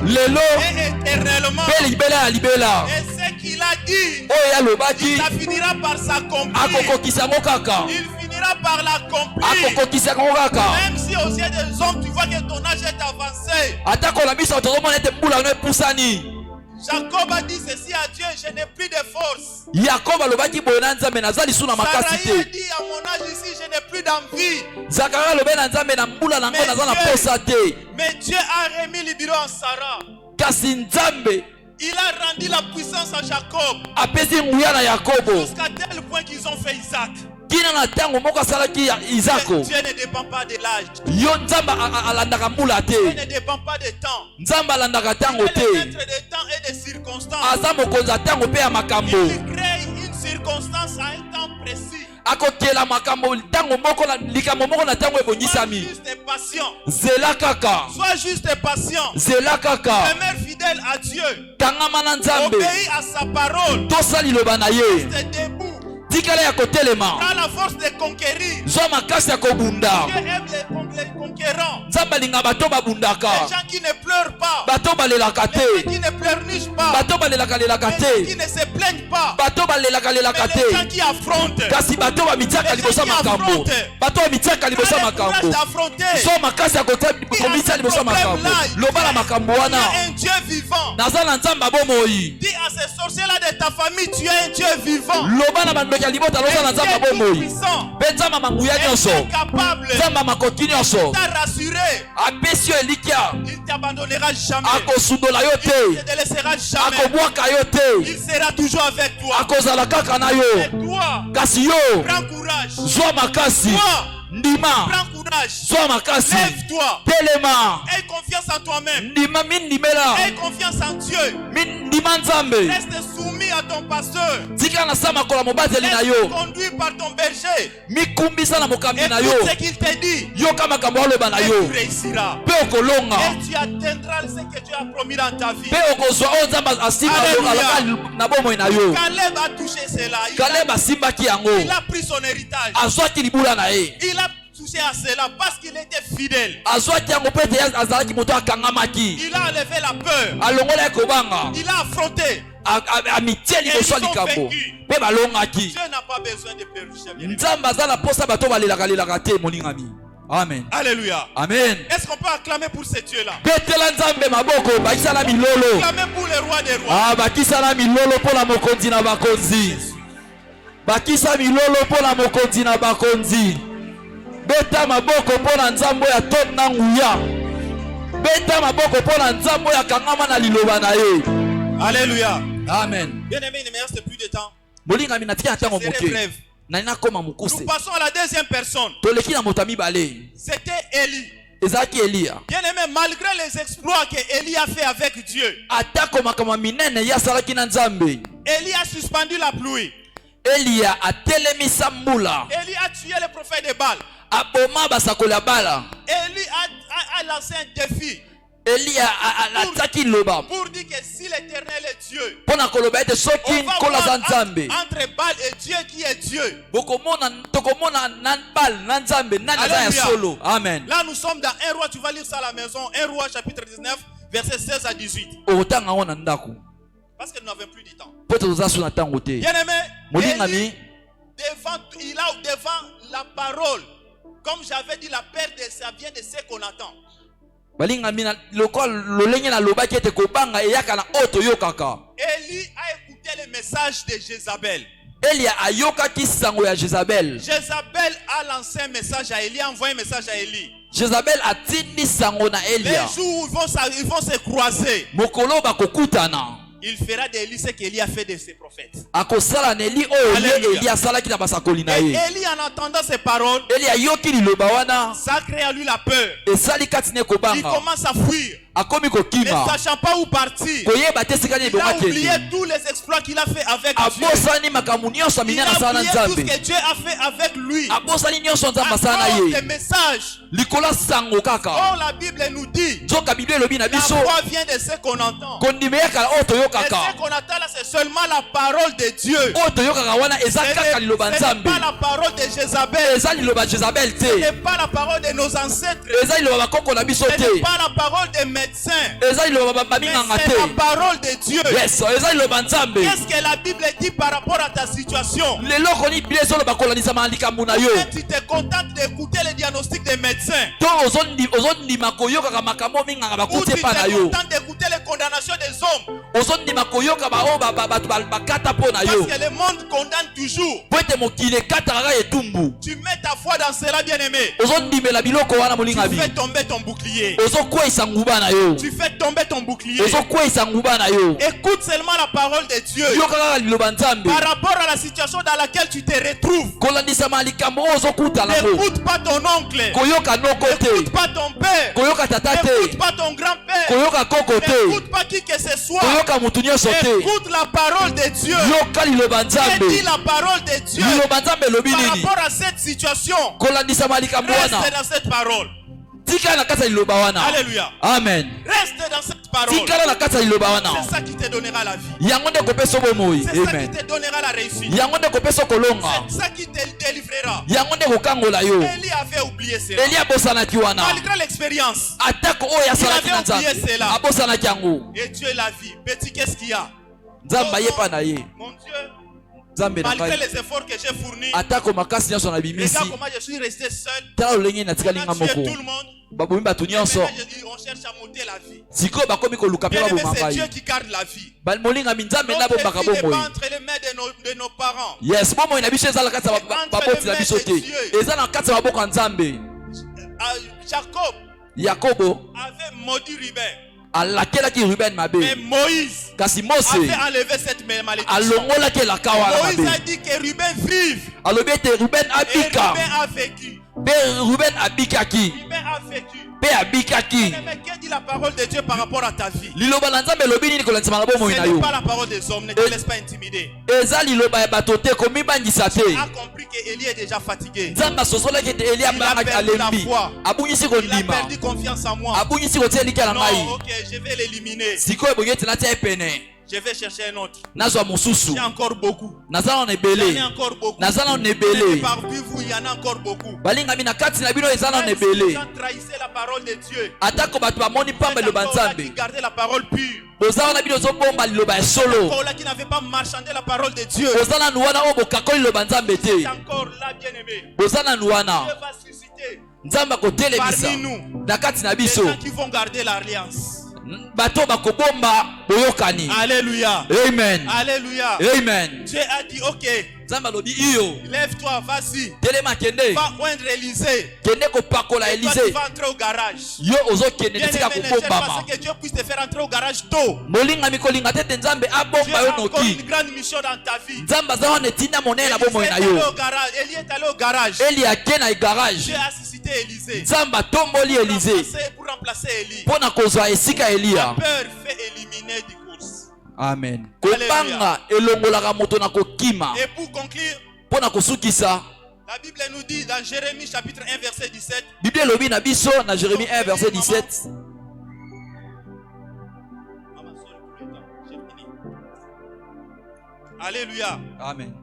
éternellement. Et ce qu'il a dit, ça finira par s'accomplir. Il finira par l'accomplir. Même si aux yeux des hommes tu vois que ton âge est avancé. Jacob a dit ceci à Dieu, je n'ai plus de force. Sarah a dit à mon âge ici, je n'ai plus d'envie. Mais Dieu a remis le bureau en Sarah. Il a rendu la puissance à Jacob. Jusqu'à tel point qu'ils ont fait Isaac. Dieu ne dépend pas de l'âge. Dieu ne dépend pas de temps. Il est le maître de temps et des circonstances. Il crée une circonstance à un temps précis. Sois juste et patient. Sois juste et patient. Demeure fidèle à Dieu. Obéis à sa parole. Reste debout. Dans la force de conquérir. Dieu aime les conquérants. Les gens qui ne pleurent pas. Les gens qui ne pleurnichent pas. Les gens qui ne se plaignent pas. Mais les gens qui affrontent. Les gens qui affrontent. Il y a un Dieu vivant. Dis à ces sorciers-là de ta famille, tu es un Dieu vivant. ya libota loza na nzamba bomoi. Benzama manguya nyonso. Nzamba makoki nyonso. T'a rassuré. Apesio elikia. Il t'abandonnera jamais. Akosundola yo te. Il te délaissera jamais. Akobwaka yo te. Il sera toujours avec toi. Akozala kaka na yo. Et toi, kasi yo. prends courage. Zwa makasi. Toi, ndima. prends courage. Zwa makasi. Lève-toi. Telema. Aie confiance en toi-même. Ndima mindimela. Aie confiance en Dieu. Mindima nzambe. Reste soumis à ton pasteur. Tika na sama kola mobateli na yo. Reste conduit par ton berger. Mikumbisa na mokambi na yo. Écoute ce qu'il te dit. Yoka makambo aloba na Et yo. tu réussiras. Pe okolonga. Et tu atteindras ce que Dieu a promis dans ta vie. Pe okozwa o nzamba asimba na bomoi na yo. Caleb a touché cela. Kaleb asimbaki yango. Il a pris son héritage. Azwaki libula na ye. Il a touché à cela parce qu'il était fidèle. Azwaki yango pe te azalaki moto akangamaki. Il a enlevé la peur. Alongola ekobanga. Il a affronté. Amitie liboso likambo. Pe balongaki. Dieu n'a pas besoin de peur. Nzamba azala posa bato balelaka te molingami. Amen. Alléluia. Amen. Est-ce qu'on peut acclamer pour ce Dieu-là? Betela nzambe maboko bakisala milolo. Acclamer pour le roi des rois. Bakisala milolo pola mokonzi na bakonzi. Bakisa milolo pola mokonzi na bakonzi. Beta maboko pola nzambo ya tot na nguya. Beta maboko pola nzambo ya kangama na liloba na ye. Alléluia. Amen. Bien aimé, il ne me reste plus de temps. Molinga minatika ntango moke. Nous passons à la deuxième personne. C'était Élie. Bien aimé, malgré les exploits que Élie a fait avec Dieu, Élie a suspendu la pluie. Élie a tué le prophète de Baal. Élie a lancé un défi. Pour dire que si l'Éternel est Dieu, on va voir entre Baal et Dieu qui est Dieu. Amen. Là nous sommes dans 1 roi, tu vas lire ça à la maison. 1 roi chapitre 19 verset 16 à 18. Parce que nous n'avons plus de temps. Bien aimé, il a devant la parole. Comme j'avais dit, la perte, ça vient de ce qu'on attend. Élie a écouté le message de Jézabel. Jézabel a lancé un message à Élie, a envoyé un message à Élie. Jézabel a tindi sango na Élie. Les jours où ils vont se croiser, il fera d'Élie ce qu'Élie a fait de ses prophètes. Et Élie, en entendant ces paroles, ça crée à lui la peur. Il commence à fuir. Ne sachant pas où partir, il a oublié tous les exploits qu'il a fait avec Dieu. Il a oublié tout ce que Dieu a fait avec lui. À cause des messages. Or la Bible nous dit, la foi vient de ce qu'on entend. Et ce qu'on attend là, c'est seulement la parole de Dieu. Ce n'est pas la parole de Jézabel. Ce n'est pas la parole de nos ancêtres. Ce n'est pas la parole des médecins. Mais c'est la parole de Dieu. Qu'est-ce que la Bible dit par rapport à ta situation? Tu te contentes d'écouter les diagnostics des médecins. Ou tu te contentes d'écouter les condamnations des hommes. Parce que le monde condamne toujours. Tu mets ta foi dans cela, bien aimé. Tu fais tomber ton bouclier. Tu fais tomber ton bouclier. Écoute seulement la parole de Dieu. Par rapport à la situation dans laquelle tu te retrouves. N'écoute pas ton oncle. N'écoute pas ton père. N'écoute pas ton grand-père. N'écoute pas qui que ce soit. Écoute la parole de Dieu. Dis la parole de Dieu. Par rapport à cette situation, reste dans cette parole. Alléluia. Amen. Reste dans cette parole. C'est ça qui te donnera la vie. C'est ça qui te donnera la réussite. C'est ça qui te délivrera. Élie avait oublié cela. Malgré l'expérience, il avait oublié cela. Et Dieu l'a vu. Petit, qu'est-ce qu'il y a? Mon Dieu, malgré les efforts que j'ai fournis, regarde comment je suis resté seul. On a tué tout le monde. babomi bato nyonso. On cherche à monter la vie. Siko bakomi koluka pe baboma C'est ngai. Dieu qui garde la vie. Molinga minzambe na bomba Notre vie n'est kabomoi. pas entre les mains de nos parents. Yes, bomo ina biso ezala kati ya baboti na biso te. Eza na kati ya maboko ya Nzambe. Jacob Yakobo avait maudit Ruben. alakelaki Ruben mabe. Mais Moïse Kasi Mose avait enlevé cette malédiction. alongolaki elaka wana Moïse mabe. a dit que Ruben vive. Alobi ete Ruben Et abika. Ruben a vécu. Pe Ruben abikaki. Ruben a vécu. Pe abikaki. Mais que dit la parole de Dieu par rapport à ta vie? Liloba na Nzambe lobi nini kolandisama na bomoi Ce na n'est yo. pas la parole des hommes, ne te laisse pas intimider. Eza liloba ya bato te komibangisa te. Tu as compris que Élie est déjà fatigué. Nzambe asosolaki ete Eli Il a perdu la alembi. foi. Abungisi Il a kondima. perdu confiance en moi. Abungisi kotia lika na ngai. Non, ok, je vais l'éliminer. Sikoyo ebongi ete natia ye pene. Je vais chercher un autre. Nazwa mosusu. J'ai encore beaucoup. Naza nano Il y en ebele. a encore beaucoup. Naza nano Mais ebele. parmi vous, il y en a encore beaucoup. Balingami na kati na bino eza nano Même si les ebele. gens trahissaient la parole de Dieu. Atako bato bamoni pamba Vous êtes liloba encore là Nzambe. qui gardez la parole pure. Boza wana bino ozobomba liloba ya solo. Encore là qui n'avait pas marchandé la parole de Dieu. Boza nanu wana oyo bokakoli liloba Nzambe te. C'est encore là, bien-aimé. Boza nanu wana. Dieu va susciter Nzambe akotelemisa parmi nous na kati na des biso. gens qui vont garder l'alliance. Bato bakobomba boyokani. Alléluia. Amen. Alléluia. Amen. Dieu a dit, ok, Nzambe alobi iyo. lève-toi, vas-y. Telema kende. Va oindre Élysée. Kende kopakola Et toi, tu Élysée. vas entrer au garage. Yo ozokende Bien tika aimé, ne cherche pas kobombama. que Dieu puisse te faire entrer au garage tôt. Molingami kolinga tete Nzambe Dieu abomba yo a encore noki. une grande mission dans ta vie. Nzambe aza wana etinda monene na Élie bomoi est na allé yo. au garage. Élie est allé au garage. Eli ake na garage. Dieu a suscité Élysée. Nzambe atomboli Élysée Pour remplacer Élie. mpo na kozwa esika La Eliya. peur fait éliminer du course. Amen. Kobanga elongolaka moto na kokima Et pour conclure, mpo na kosukisa. la Bible nous dit dans Jérémie chapitre 1 verset 17. Bible elobi na biso na Jérémie 1 verset 17. Maman, sors pour le temps. J'ai fini. Alléluia. Amen.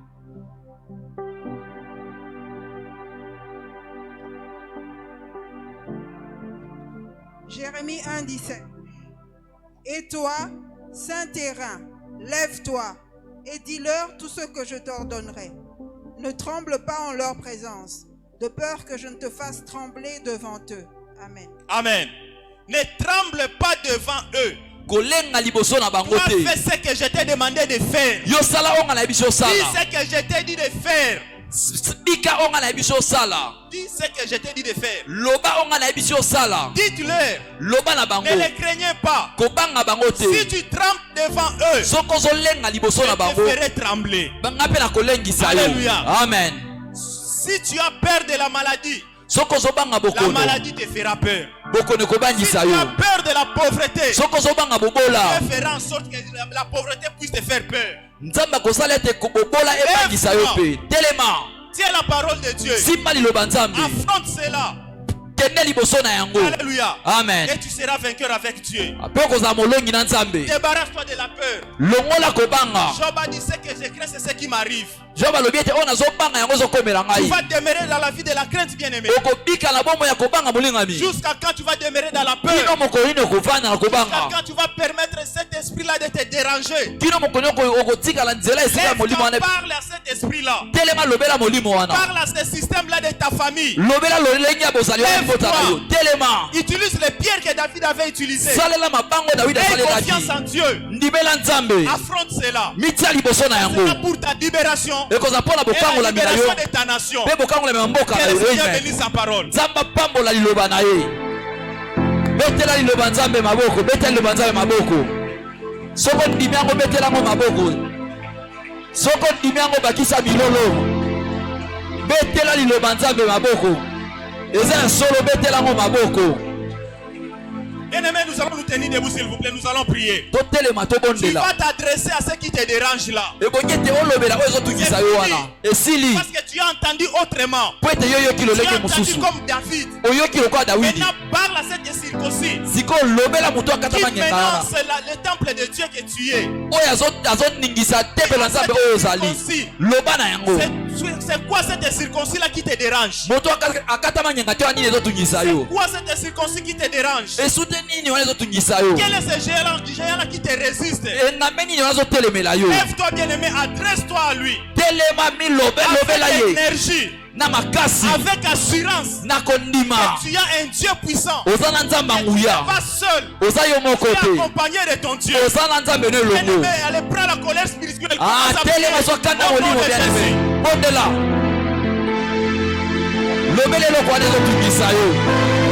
Jérémie 1, 17. Et toi, saint terrain, lève-toi et dis-leur tout ce que je t'ordonnerai. Ne tremble pas en leur présence, de peur que je ne te fasse trembler devant eux. Amen. Amen. Ne tremble pas devant eux. Kolenga liboso na bango Toi, te. fais ce que je t'ai demandé de faire. Yo sala onga na biso Dis sala. ce que je t'ai dit de faire. Bika onga na biso sala. Dis ce que je t'ai dit de faire. Loba onga na biso sala. Dites-leur. Loba na bango. Ne les craignez pas. Kobanga bango te. Si tu trembles devant eux, Soko zolenga liboso na je te bango. ferai trembler. Banga pe na kolengisa yo. Alléluia. Amen. Si tu as peur de la maladie, Soko zobanga la bokono. maladie te fera peur. Bokono Si tu kobangisa as yo. peur de la pauvreté, Soko zobanga bobola. Dieu fera en sorte que la pauvreté puisse te faire peur. Nzambe akosala ete kobobola ebangisa yo pe. Telema. Tiens la parole de Dieu. Simba liloba Nzambe. Affronte cela. Kende liboso na yango. Alléluia. Amen. Et tu seras vainqueur avec Dieu. Ape kozala molongi na Nzambe. Débarrasse-toi de la peur. Longola kobanga. Job a dit ce que je crains, c'est ce qui m'arrive. Job alobi ete oyo nazobanga yango ezokomela Tu ngai. vas demeurer dans la vie de la crainte, bien-aimé. Okobika na bomoi ya kobanga molingami. Jusqu'à quand tu vas demeurer dans la Kino peur? mokoli okovanda na Jusqu'à kobanga. quand tu vas permettre cet esprit-là de te déranger? Kino mokoli okotikala nzela esika ya molimo Lève-toi, wana. parle à cet esprit-là. Telema lobela molimo wana. Parle à ce système-là de ta famille. Lobela lolenge ya bozali wana Lève-toi. libota na yo. Telema. Utilise les pierres que David avait utilisées. Salela mabango David Aie asalelaki. confiance en Dieu. Ndimela Nzambe. Affronte cela. Mitia liboso na yango. C'est pour ta libération Ekozala mpo na et la bokangola mina yo. libération de ta nation. Mpe bokangola mboka na Que yo. le Seigneur Amen. bénisse sa parole. Nzambe apambola liloba na ye. Betela liloba Nzambe maboko. Betela liloba Nzambe maboko. Soko ndimi yango betela yango maboko. Soko ndimi yango bakisa milolo. Betela liloba Nzambe maboko. Eza ya solo betela yango maboko. Bien-aimés, nous allons nous tenir debout, s'il vous plaît. Nous allons prier. Totelema Tu tobondela. vas t'adresser à ceux qui te dérangent là. Ebongi ete olobela oyo ezotungisa yo wana. Esili. Parce que tu as entendu autrement. Po ete yo oyoki Tu lolenge as entendu mosusu. comme David. Oyoki lokola Dawidi. Maintenant, parle à cette circoncis. Sikoyo lobela moto akata Qui manyenga maintenant wana. c'est le temple de Dieu que tu es. Oyo azoningisa tempelo ya Nzambe oyo ozali. Loba na yango. C'est quoi cette circoncis là qui te dérange? Moto akata manyenga te wana nini ezotungisa yo. Quoi cette circoncis qui te dérange? Esute nini wana ezotungisa yo. Quel est ce géant là qui te résiste? Enambe nini wana ezotelemela yo. Lève-toi bien-aimé, adresse-toi à lui. avec énergie, avec assurance, que tu as un Dieu puissant. tu Tu n'es pas seul. Tu es accompagné de ton Dieu. Bien-aimé, allez prendre la colère spirituelle. Commence à prier au nom de Jésus. lobele lokwane ezotungisa yo